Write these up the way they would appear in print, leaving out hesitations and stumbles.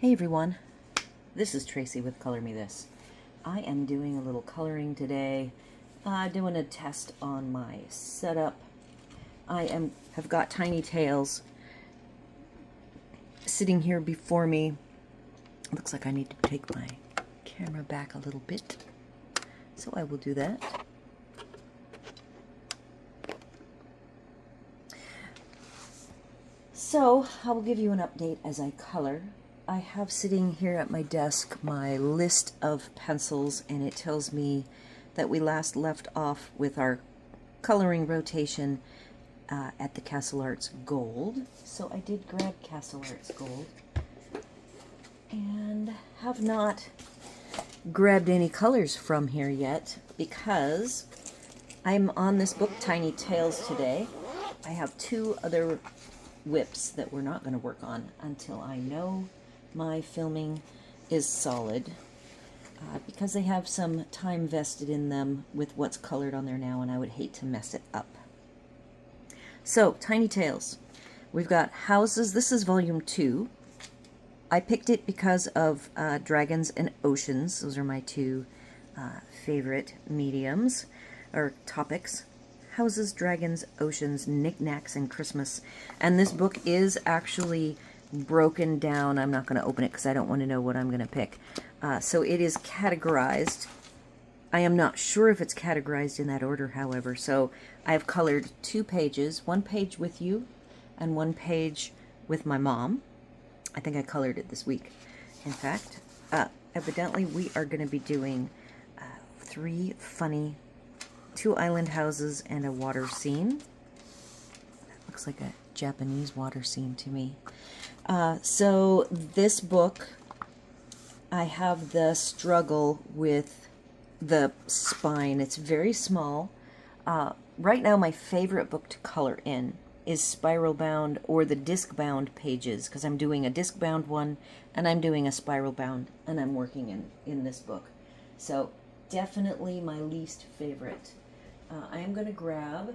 Hey everyone, this is Tracy with Color Me This. I am doing a little coloring today, doing a test on my setup. Have got Tiny Tails sitting here before me. Looks like I need to take my camera back a little bit, so I will do that. So I will give you an update as I color. I have sitting here at my desk my list of pencils, and it tells me that we last left off with our coloring rotation at the Castle Arts Gold. So I did grab Castle Arts Gold and have not grabbed any colors from here yet because I'm on this book Tiny Tails today. I have two other whips that we're not going to work on until I know my filming is solid, because they have some time vested in them with what's colored on there now, and I would hate to mess it up. So, Tiny Tails. We've got houses. This is volume 2. I picked it because of dragons and oceans. Those are my two favorite mediums, or topics. Houses, dragons, oceans, knickknacks, and Christmas. And this book is actually broken down. I'm not going to open it because I don't want to know what I'm going to pick. So it is categorized. I am not sure if it's categorized in that order, however. So I have colored 2 pages, 1 page with you and 1 page with my mom. I think I colored it this week. In fact, evidently we are going to be doing 3 funny 2 island houses and a water scene. That looks like a Japanese water scene to me. So this book, I have the struggle with the spine. It's very small. Right now my favorite book to color in is spiral bound or the disc bound pages, because I'm doing a disc bound one and I'm doing a spiral bound, and I'm working in this book. So definitely my least favorite. I am going to grab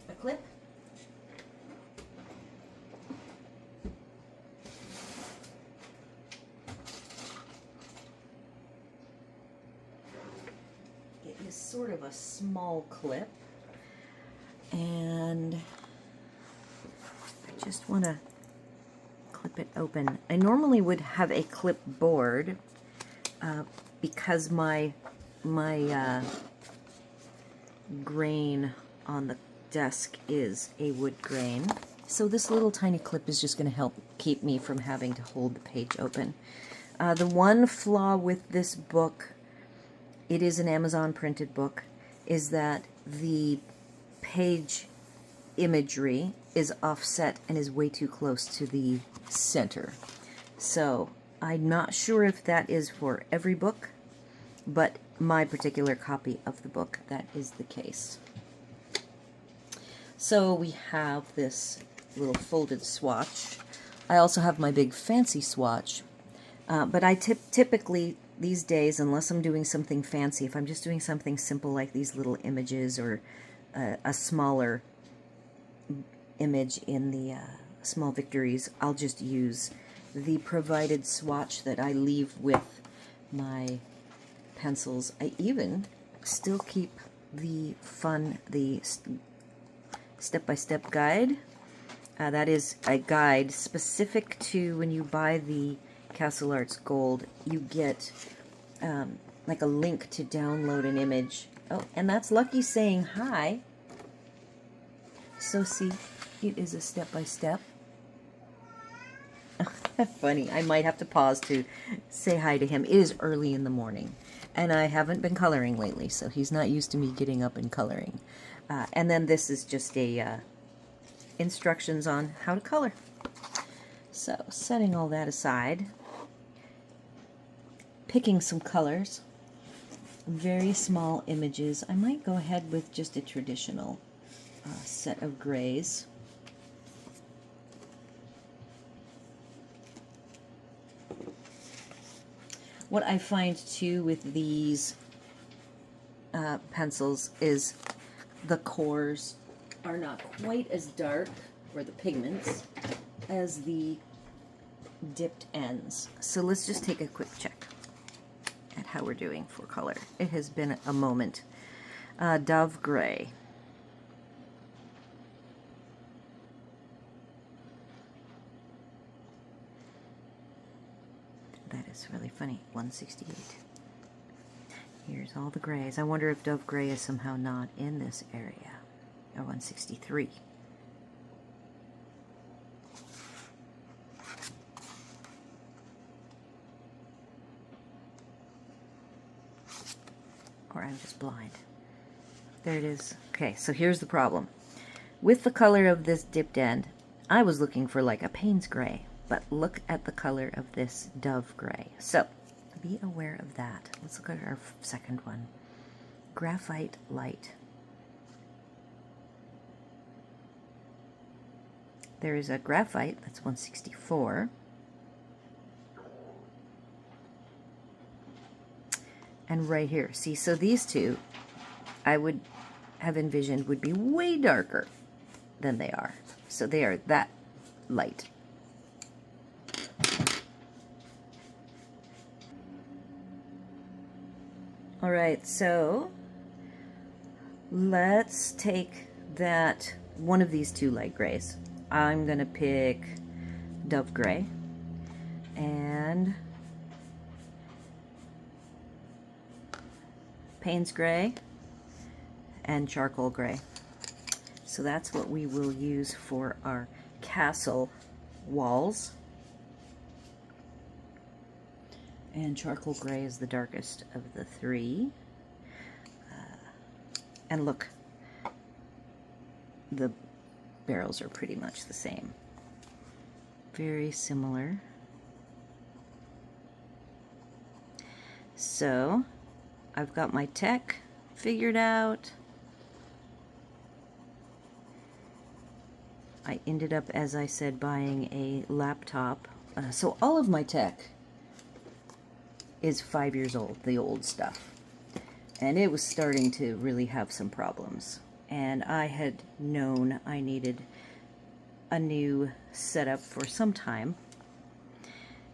a clip. It is sort of a small clip, and I just want to clip it open. I normally would have a clipboard because my grain on the desk is a wood grain. So this little tiny clip is just going to help keep me from having to hold the page open. The one flaw with this book, it is an Amazon printed book, is that the page imagery is offset and is way too close to the center. So I'm not sure if that is for every book, but my particular copy of the book, that is the case. So we have this little folded swatch. I also have my big fancy swatch, but I typically these days, unless I'm doing something fancy, if I'm just doing something simple like these little images or a smaller image in the Small Victories, I'll just use the provided swatch that I leave with my pencils. I even still keep the step-by-step guide. That is a guide specific to when you buy the Castle Arts Gold. You get like a link to download an image. Oh, and that's Lucky saying hi. So see, it is a step-by-step. Funny, I might have to pause to say hi to him. It is early in the morning, and I haven't been coloring lately, so he's not used to me getting up and coloring. And then this is just a instructions on how to color. So, setting all that aside, picking some colors, very small images. I might go ahead with just a traditional set of grays. What I find too with these pencils is the cores are not quite as dark, or the pigments, as the dipped ends. So let's just take a quick check at how we're doing for color. It has been a moment. Dove Gray. That is really funny. 168. Here's all the grays. I wonder if Dove Gray is somehow not in this area. Or 163. Or I'm just blind. There it is. Okay, so here's the problem. With the color of this dipped end, I was looking for like a Payne's gray, but look at the color of this Dove Gray. So be aware of that. Let's look at our second one. Graphite Light. There is a graphite, that's 164. And right here, see, so these two, I would have envisioned would be way darker than they are. So they are that light. All right, so let's take that, one of these two light grays. I'm gonna pick Dove Gray and Payne's Gray and Charcoal Gray. So that's what we will use for our castle walls. And Charcoal Gray is the darkest of the three. And look, the barrels are pretty much the same. Very similar. So I've got my tech figured out. I ended up, as I said, buying a laptop. So all of my tech is 5 years old, the old stuff. And it was starting to really have some problems. And I had known I needed a new setup for some time.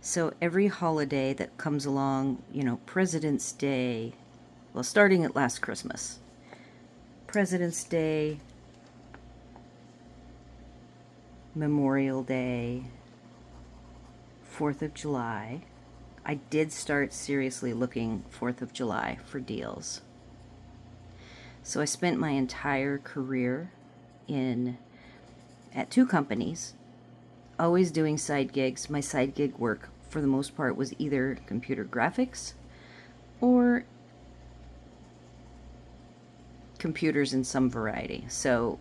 So every holiday that comes along, you know, President's Day, well, starting at last Christmas, President's Day, Memorial Day, 4th of July, I did start seriously looking 4th of July for deals. So I spent my entire career at 2 companies, always doing side gigs. My side gig work, for the most part, was either computer graphics or computers in some variety. So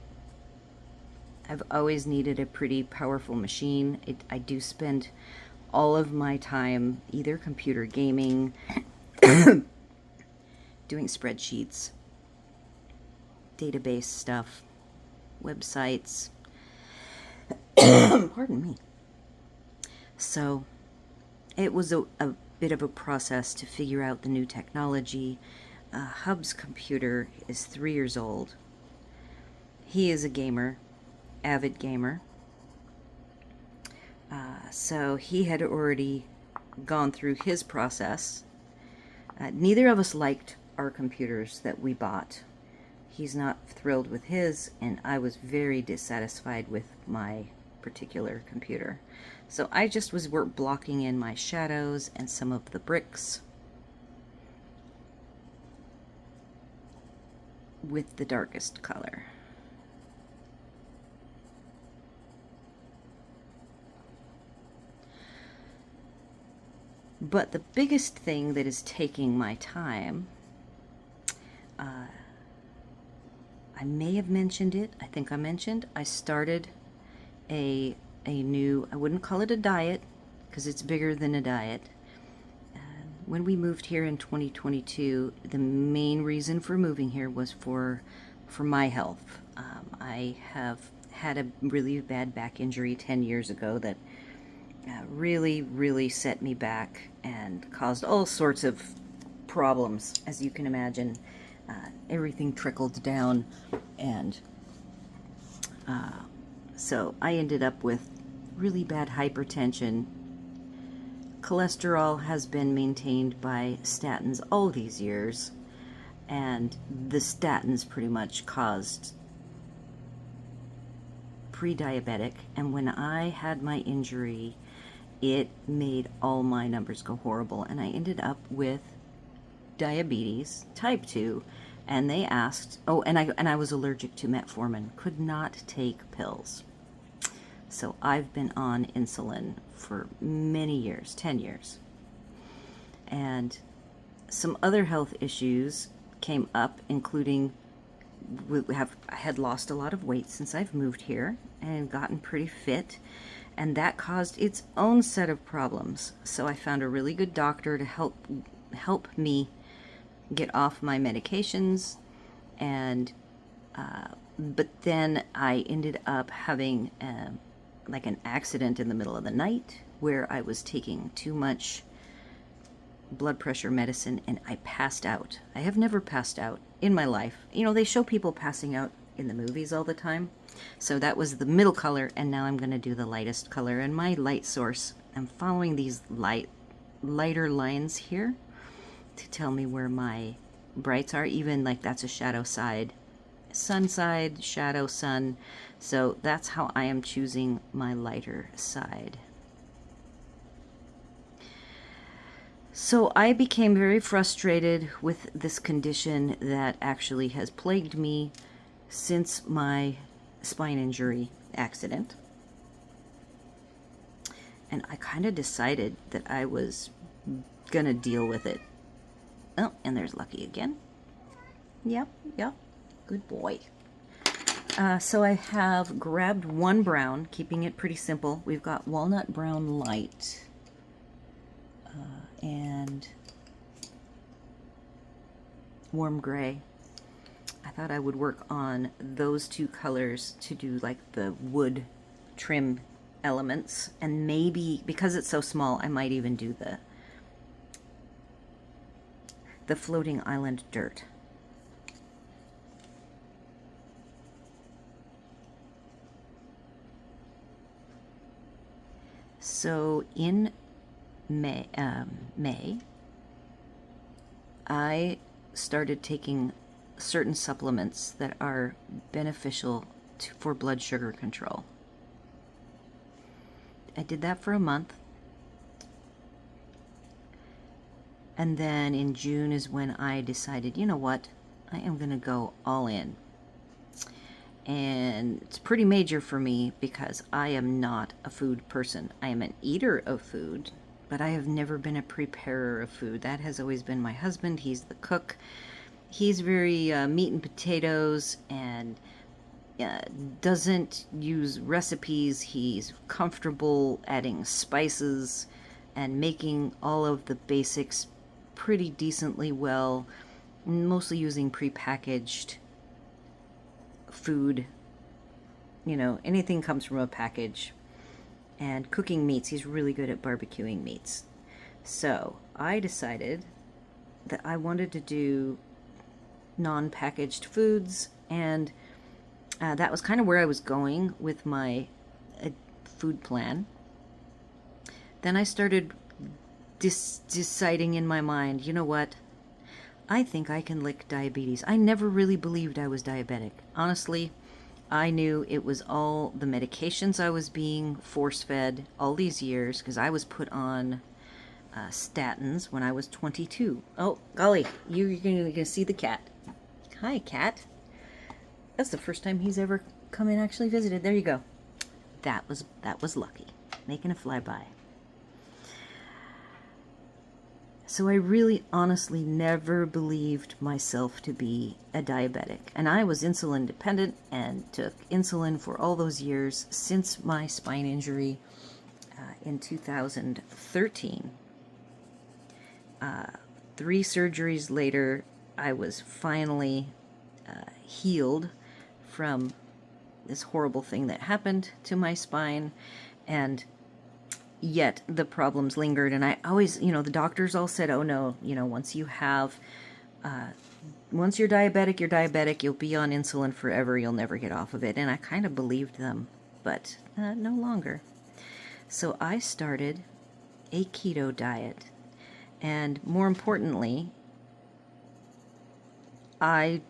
I've always needed a pretty powerful machine. I do spend all of my time either computer gaming, doing spreadsheets, database stuff, websites. Pardon me. So it was a bit of a process to figure out the new technology. Hub's computer is 3 years old. He is a gamer, avid gamer. So he had already gone through his process. Neither of us liked our computers that we bought. He's not thrilled with his, and I was very dissatisfied with my particular computer. So I just was blocking in my shadows and some of the bricks with the darkest color. But the biggest thing that is taking my time, I may have mentioned it. I think I mentioned I started a new, I wouldn't call it a diet because it's bigger than a diet. When we moved here in 2022, the main reason for moving here was for my health. I have had a really bad back injury 10 years ago that really set me back and caused all sorts of problems, as you can imagine. Everything trickled down, and so I ended up with really bad hypertension cholesterol has been maintained by statins all these years, and the statins pretty much caused pre-diabetic, and when I had my injury, it made all my numbers go horrible, and I ended up with diabetes type 2, and they asked, oh, and I was allergic to metformin, could not take pills. So I've been on insulin for many years, 10 years. And some other health issues came up, including I had lost a lot of weight since I've moved here and gotten pretty fit, and that caused its own set of problems. So I found a really good doctor to help me get off my medications, and but then I ended up having like an accident in the middle of the night where I was taking too much blood pressure medicine and I passed out. I have never passed out in my life. You know, they show people passing out in the movies all the time. So that was the middle color, and now I'm going to do the lightest color. And my light source, I'm following these lighter lines here to tell me where my brights are. Even like that's a shadow side, sun side, shadow, sun. So that's how I am choosing my lighter side. So I became very frustrated with this condition that actually has plagued me since my spine injury accident. And I kind of decided that I was gonna deal with it. Oh, and there's Lucky again. Yep, good boy. So I have grabbed one brown, keeping it pretty simple. We've got walnut brown light. And warm gray. I thought I would work on those two colors to do like the wood trim elements, and maybe because it's so small I might even do the floating island dirt. So in May, I started taking certain supplements that are beneficial for blood sugar control. I did that for a month. And then in June is when I decided, you know what, I am going to go all in. And it's pretty major for me because I am not a food person. I am an eater of food, but I have never been a preparer of food. That has always been my husband. He's the cook. He's very meat and potatoes, and doesn't use recipes. He's comfortable adding spices and making all of the basics pretty decently well, mostly using prepackaged food. You know, anything comes from a package. And cooking meats, he's really good at barbecuing meats. So I decided that I wanted to do non-packaged foods, and that was kind of where I was going with my food plan. Then I started deciding in my mind, you know what, I think I can lick diabetes. I never really believed I was diabetic. Honestly, I knew it was all the medications I was being force-fed all these years, because I was put on statins when I was 22. Oh, golly, you're gonna see the cat. Hi, cat. That's the first time he's ever come and actually visited. There you go. That was Lucky, making a flyby. So I really honestly never believed myself to be a diabetic. And I was insulin dependent and took insulin for all those years since my spine injury in 2013. 3 surgeries later, I was finally healed from this horrible thing that happened to my spine, and yet the problems lingered. And I always, the doctors all said, oh no, once you're diabetic, you're diabetic, you'll be on insulin forever, you'll never get off of it. And I kind of believed them, but no longer. So I started a keto diet. And more importantly, I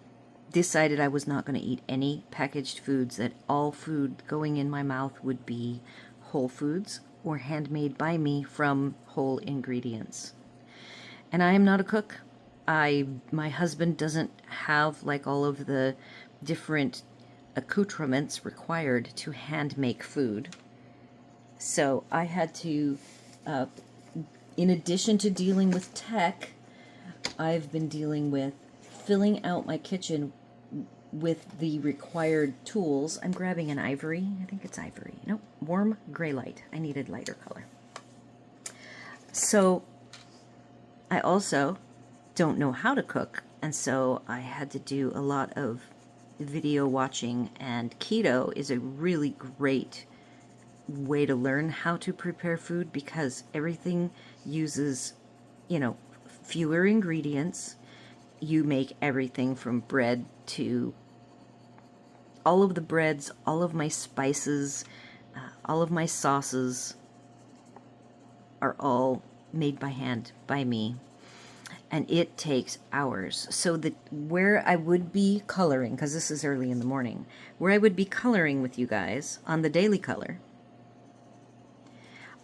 decided I was not going to eat any packaged foods, that all food going in my mouth would be whole foods or handmade by me from whole ingredients. And I am not a cook. My husband doesn't have like all of the different accoutrements required to hand make food. So I had to, in addition to dealing with tech, I've been dealing with filling out my kitchen with the required tools. I'm grabbing an ivory. I think it's ivory. No, warm gray light. I needed lighter color. So I also don't know how to cook, and so I had to do a lot of video watching, and keto is a really great way to learn how to prepare food because everything uses, fewer ingredients. You make everything from bread to all of the breads, all of my spices, all of my sauces are all made by hand by me. And it takes hours. So where I would be coloring, because this is early in the morning, where I would be coloring with you guys on the Daily Color,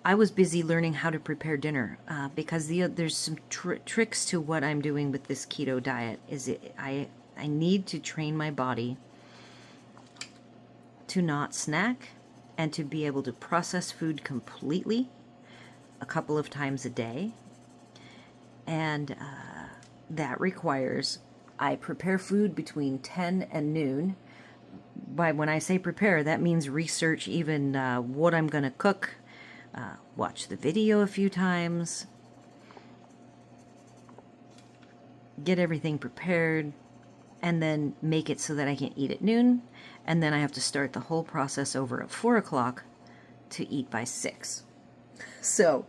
I was busy learning how to prepare dinner because there's some tricks to what I'm doing with this keto diet. I need to train my body to not snack and to be able to process food completely a couple of times a day. And that requires I prepare food between 10 and noon. When I say prepare, that means research even what I'm going to cook, watch the video a few times, get everything prepared, and then make it so that I can eat at noon. And then I have to start the whole process over at 4 o'clock to eat by 6. So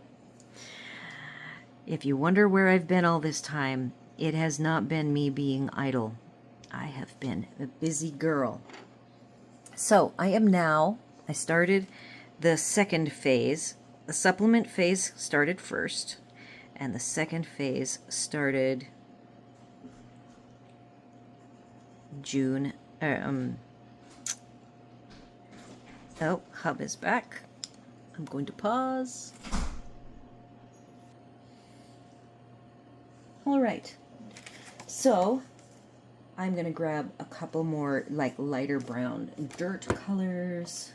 if you wonder where I've been all this time, it has not been me being idle. I have been a busy girl. So I started the second phase. The supplement phase started first, and the second phase started June. Hub is back. I'm going to pause. All right, so I'm going to grab a couple more like lighter brown dirt colors.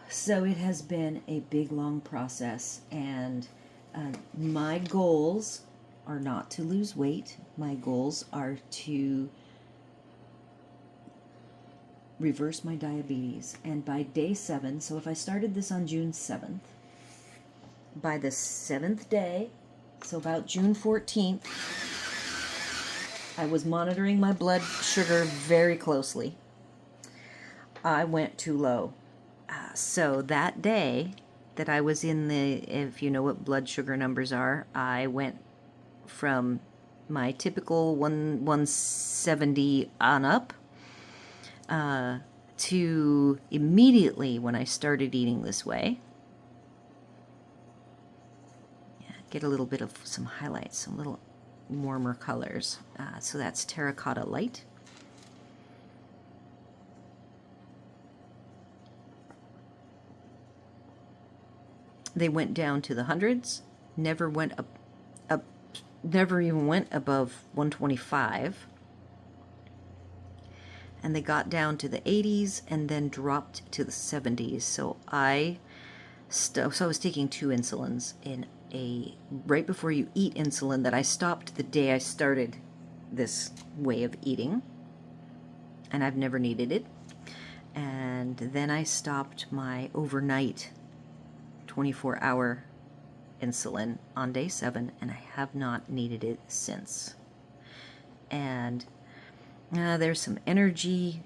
So it has been a big, long process, and my goals are not to lose weight. My goals are to reverse my diabetes. And by day 7, so if I started this on June 7th, by the 7th day, so about June 14th, I was monitoring my blood sugar very closely. I went too low. So that day that I was if you know what blood sugar numbers are, I went from my typical 170 on up to immediately when I started eating this way. Get a little bit of some highlights, some little warmer colors. So that's terracotta light. They went down to the hundreds, never went up, never even went above 125. And they got down to the 80s and then dropped to the 70s. So I was taking 2 insulins right before you eat insulin that I stopped the day I started this way of eating, and I've never needed it. And then I stopped my overnight 24-hour insulin on day 7, and I have not needed it since. And there's some energy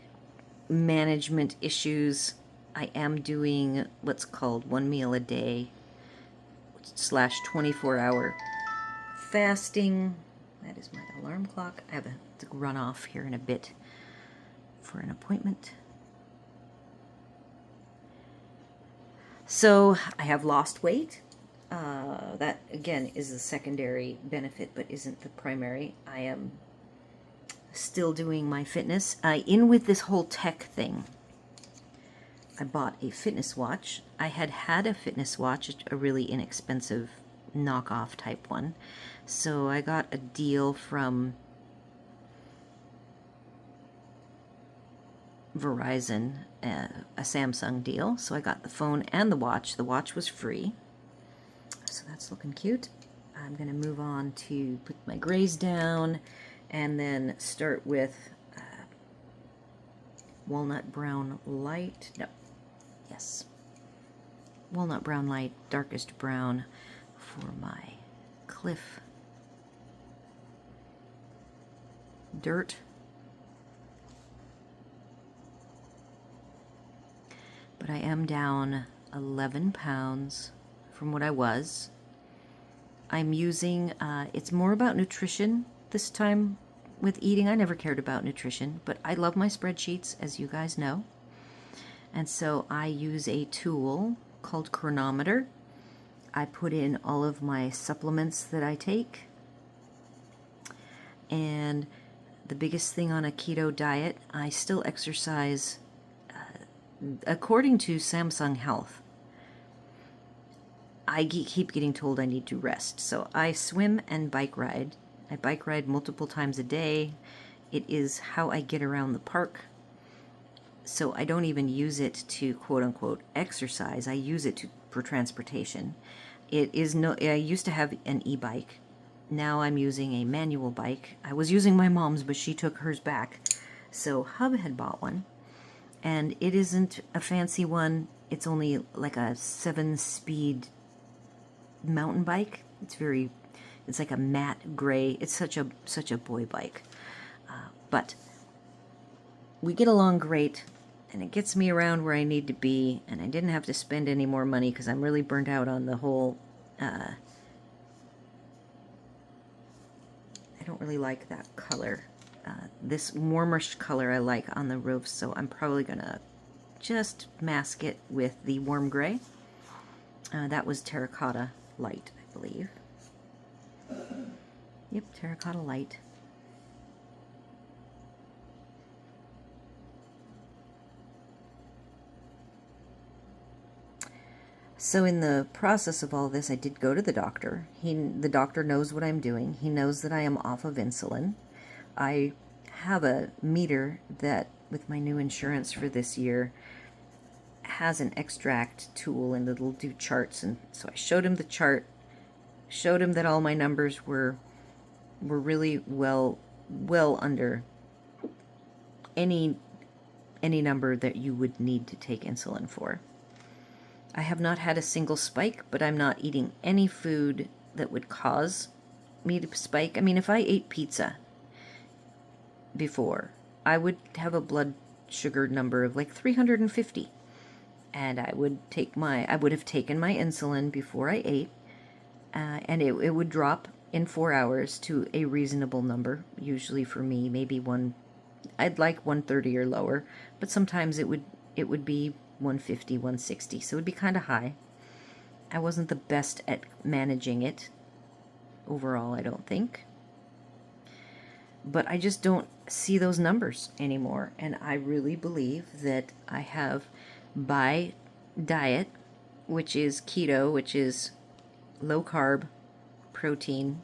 management issues. I am doing what's called 1 meal a day / 24-hour fasting. That is my alarm clock. I have to run off here in a bit. for an appointment. So I have lost weight. That, again, is a secondary benefit, but isn't the primary. I am still doing my fitness. In with this whole tech thing, I bought a fitness watch. I had a fitness watch, a really inexpensive knockoff type one. So I got a deal from Verizon, a Samsung deal. So I got the phone and the watch. The watch was free. So that's looking cute. I'm going to move on to put my grays down and then start with walnut brown light. No, yes. Walnut brown light, darkest brown for my cliff dirt. But I am down 11 pounds from what I was. I'm using, it's more about nutrition this time with eating. I never cared about nutrition, but I love my spreadsheets, as you guys know. And so I use a tool called Chronometer. I put in all of my supplements that I take. And the biggest thing on a keto diet, I still exercise according to Samsung Health. I keep getting told I need to rest. So I swim and bike ride. I bike ride multiple times a day. It is how I get around the park. So I don't even use it to quote-unquote exercise. I use it for transportation. I used to have an e-bike. Now I'm using a manual bike. I was using my mom's, but she took hers back. So Hub had bought one. And it isn't a fancy one. It's only like a 7-speed mountain bike. It's like a matte gray. It's such a boy bike. But we get along great, and it gets me around where I need to be, and I didn't have to spend any more money because I'm really burnt out on the whole, I don't really like that color. This warmish color I like on the roof, so I'm probably gonna just mask it with the warm gray. That was terracotta light, I believe. Yep, terracotta light. So in the process of all this, I did go to the doctor. The doctor knows what I'm doing. He knows that I am off of insulin. I have a meter that, with my new insurance for this year, has an extract tool, and it'll do charts. And so I showed him the chart, showed him that all my numbers were really well under any number that you would need to take insulin for. I have not had a single spike, but I'm not eating any food that would cause me to spike. I mean, if I ate pizza before, I would have a blood sugar number of like 350. And I would have taken my insulin before I ate, and it would drop in 4 hours to a reasonable number. Usually for me, maybe I'd like 130 or lower, but sometimes it would be 150, 160, so it would be kind of high. I wasn't the best at managing it overall, I don't think. But I just don't see those numbers anymore, and I really believe that I have, by diet, which is keto, which is low carb, protein.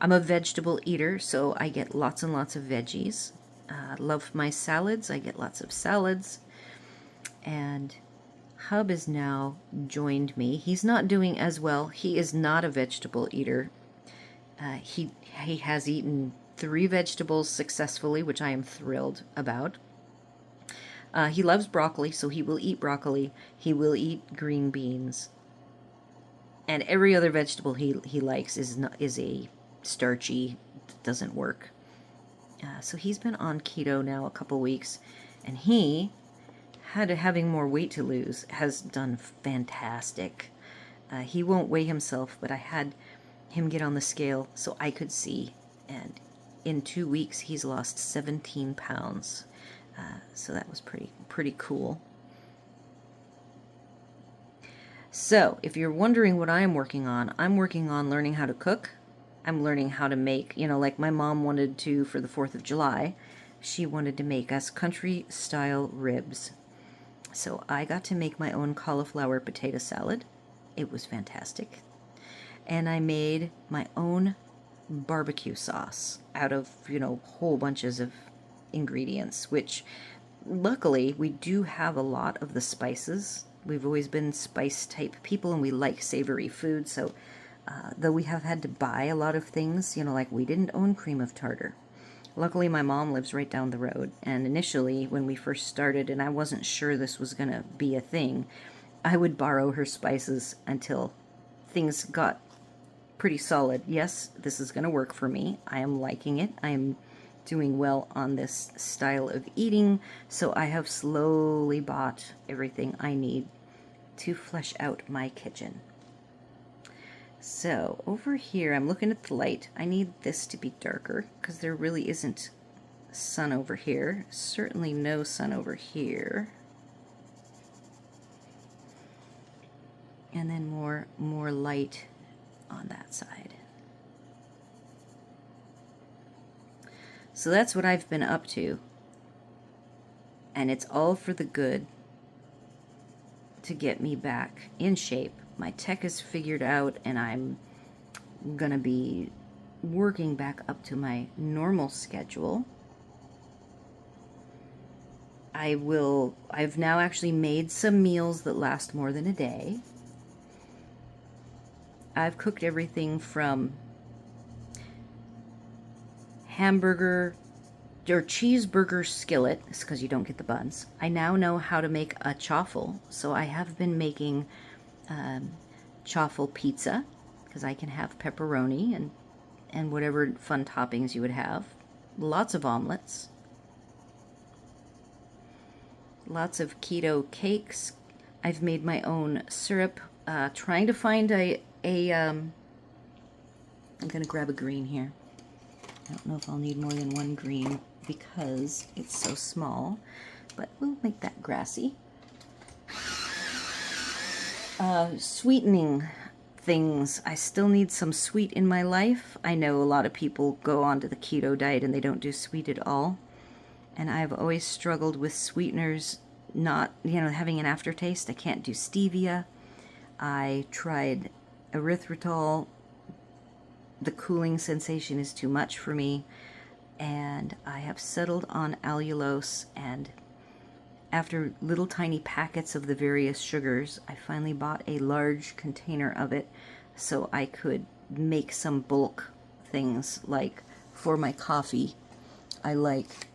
I'm a vegetable eater, so I get lots and lots of veggies. Love my salads. I get lots of salads. And Hub has now joined me. He's not doing as well. He is not a vegetable eater. He has eaten 3 vegetables successfully, which I am thrilled about. He loves broccoli, so he will eat broccoli. He will eat green beans. And every other vegetable he likes is a starchy, doesn't work. So he's been on keto now a couple weeks, and he, having more weight to lose, has done fantastic. He won't weigh himself, but I had him get on the scale so I could see, and in 2 weeks he's lost 17 pounds. So that was pretty cool. So if you're wondering what I'm working on learning how to cook. I'm learning how to make, like my mom wanted to for the 4th of July. She wanted to make us country-style ribs. So I got to make my own cauliflower potato salad. It was fantastic. And I made my own barbecue sauce out of, whole bunches of ingredients, which luckily we do have a lot of the spices. We've always been spice type people and we like savory food, so though we have had to buy a lot of things, like we didn't own cream of tartar. Luckily my mom lives right down the road, and initially when we first started and I wasn't sure this was gonna be a thing, I would borrow her spices until things got pretty solid. Yes, this is gonna work for me. I am liking it. I am doing well on this style of eating, so I have slowly bought everything I need to flesh out my kitchen. So over here, I'm looking at the light. I need this to be darker because there really isn't sun over here. Certainly no sun over here. And then more light on that side. So that's what I've been up to. And it's all for the good to get me back in shape. My tech is figured out and I'm gonna be working back up to my normal schedule. I've now actually made some meals that last more than a day. I've cooked everything from hamburger or cheeseburger skillet, it's because you don't get the buns. I now know how to make a chaffle, so I have been making chaffle pizza, because I can have pepperoni and whatever fun toppings you would have. Lots of omelets. Lots of keto cakes. I've made my own syrup, trying to find I'm going to grab a green here. I don't know if I'll need more than one green because it's so small, but we'll make that grassy. Sweetening things. I still need some sweet in my life. I know a lot of people go onto the keto diet and they don't do sweet at all. And I've always struggled with sweeteners not, having an aftertaste. I can't do stevia. I tried erythritol. The cooling sensation is too much for me. And I have settled on allulose, and after little tiny packets of the various sugars, I finally bought a large container of it so I could make some bulk things. Like for my coffee, I like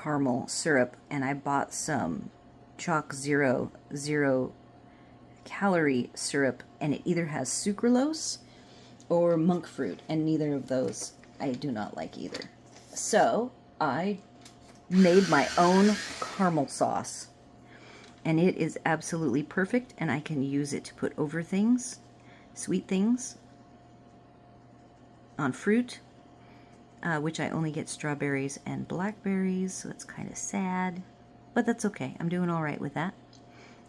caramel syrup, and I bought some Chalk Zero calorie syrup, and it either has sucralose or monk fruit, and neither of those I do not like either. So I made my own caramel sauce, and it is absolutely perfect, and I can use it to put over things, sweet things, on fruit, which I only get strawberries and blackberries, so it's kind of sad, but that's okay. I'm doing all right with that.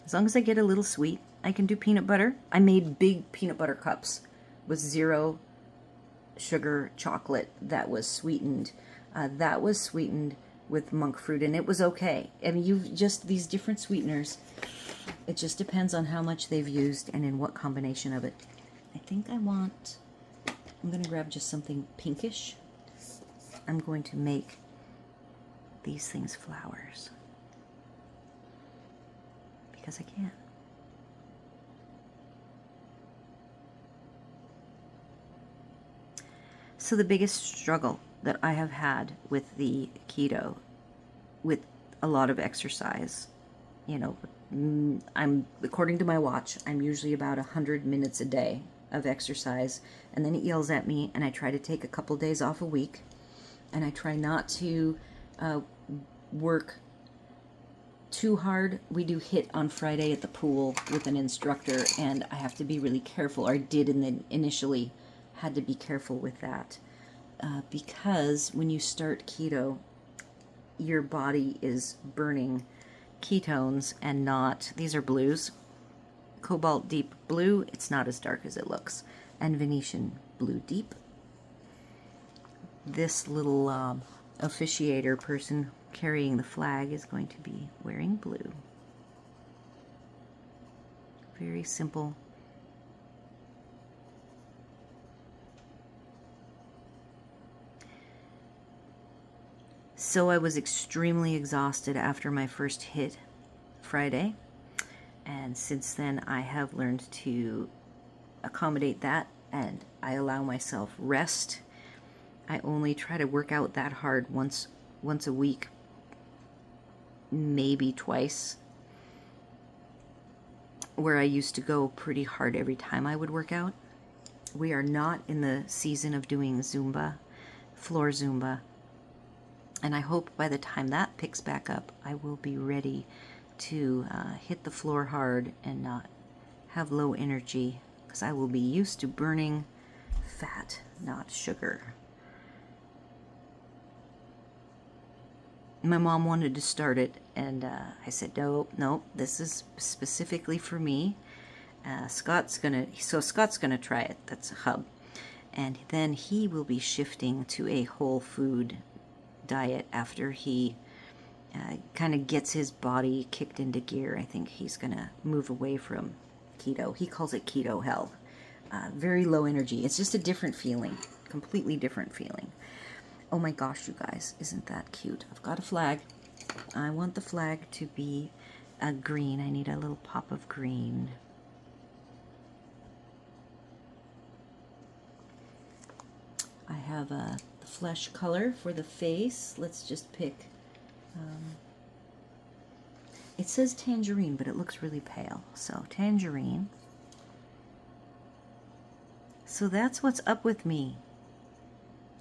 As long as I get a little sweet. I can do peanut butter. I made big peanut butter cups with 0 sugar chocolate that was sweetened. That was sweetened with monk fruit, and it was okay. I mean, these different sweeteners, it just depends on how much they've used and in what combination of it. I think I'm going to grab just something pinkish. I'm going to make these things flowers because I can. So the biggest struggle that I have had with the keto, with a lot of exercise, I'm, according to my watch, I'm usually about 100 minutes a day of exercise, and then it yells at me, and I try to take a couple days off a week, and I try not to work too hard. We do HIIT on Friday at the pool with an instructor, and I have to be really careful, or I did initially had to be careful with that, because when you start keto, your body is burning ketones and not, these are blues, cobalt deep blue, it's not as dark as it looks, and Venetian blue deep. This little officiator person carrying the flag is going to be wearing blue. Very simple. So I was extremely exhausted after my first hit Friday, and since then I have learned to accommodate that, and I allow myself rest. I only try to work out that hard once a week, maybe twice, where I used to go pretty hard every time I would work out. We are not in the season of doing Zumba, floor Zumba, and I hope by the time that picks back up, I will be ready to hit the floor hard and not have low energy, because I will be used to burning fat, not sugar. My mom wanted to start it, and I said, no, this is specifically for me. Scott's gonna try it. That's a hub. And then he will be shifting to a whole food diet after he kind of gets his body kicked into gear. I think he's gonna move away from keto. He calls it keto hell. Very low energy. It's just a different feeling, completely different feeling. Oh my gosh, you guys, isn't that cute? I've got a flag. I want the flag to be green. I need a little pop of green. I have the flesh color for the face. Let's just pick, it says tangerine, but it looks really pale. So tangerine. So that's what's up with me.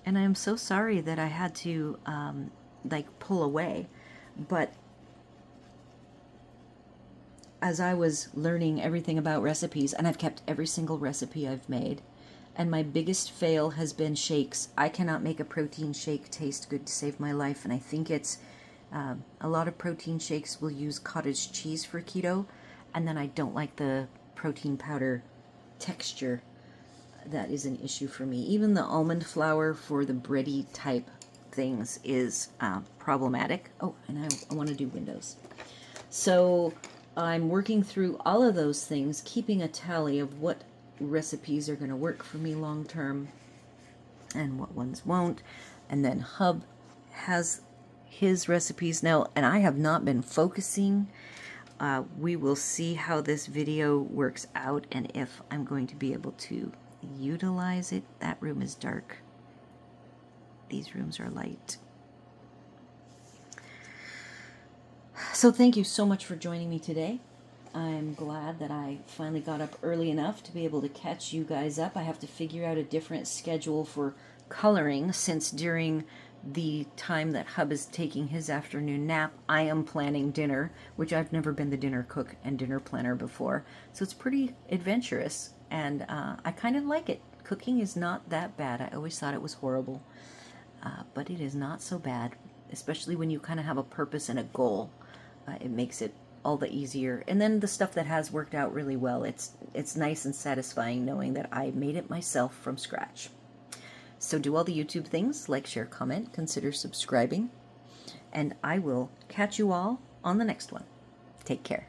And I am so sorry that I had to, pull away. But as I was learning everything about recipes, and I've kept every single recipe I've made, and my biggest fail has been shakes. I cannot make a protein shake taste good to save my life, and I think it's, a lot of protein shakes will use cottage cheese for keto, and then I don't like the protein powder texture. That is an issue for me. Even the almond flour for the bready type things is problematic. Oh, and I want to do windows. So I'm working through all of those things, keeping a tally of what recipes are going to work for me long term and what ones won't. And then Hub has his recipes now, and I have not been focusing. We will see how this video works out and if I'm going to be able to utilize it. That room is dark. These rooms are light. So thank you so much for joining me today. I'm glad that I finally got up early enough to be able to catch you guys up. I have to figure out a different schedule for coloring, since during the time that Hub is taking his afternoon nap, I am planning dinner, which I've never been the dinner cook and dinner planner before. So it's pretty adventurous. And I kind of like it. Cooking is not that bad. I always thought it was horrible. But it is not so bad, especially when you kind of have a purpose and a goal. It makes it all the easier. And then the stuff that has worked out really well, it's nice and satisfying knowing that I made it myself from scratch. So do all the YouTube things, like, share, comment, consider subscribing. And I will catch you all on the next one. Take care.